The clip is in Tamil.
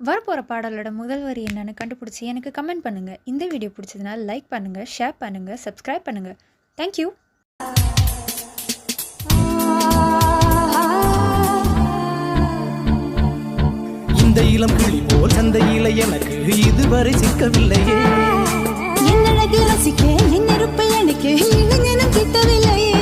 வரப்போகிற பாடலோட முதல் வரி என்னன்னு கண்டுபிடிச்சி எனக்கு கமெண்ட் பண்ணுங்கள். இந்த வீடியோ பிடிச்சதுனா லைக் பண்ணுங்கள், ஷேர் பண்ணுங்கள், சப்ஸ்கிரைப் பண்ணுங்கள். தேங்க்யூ. இந்த இளம் கிளி போல் சந்தையில எனக்கு இதுவரை சிக்கவில்லையே. என் அழகு ரசிக்க என் நெருப்பை அணைக்க இளைஞனும் கிட்டவில்லையே.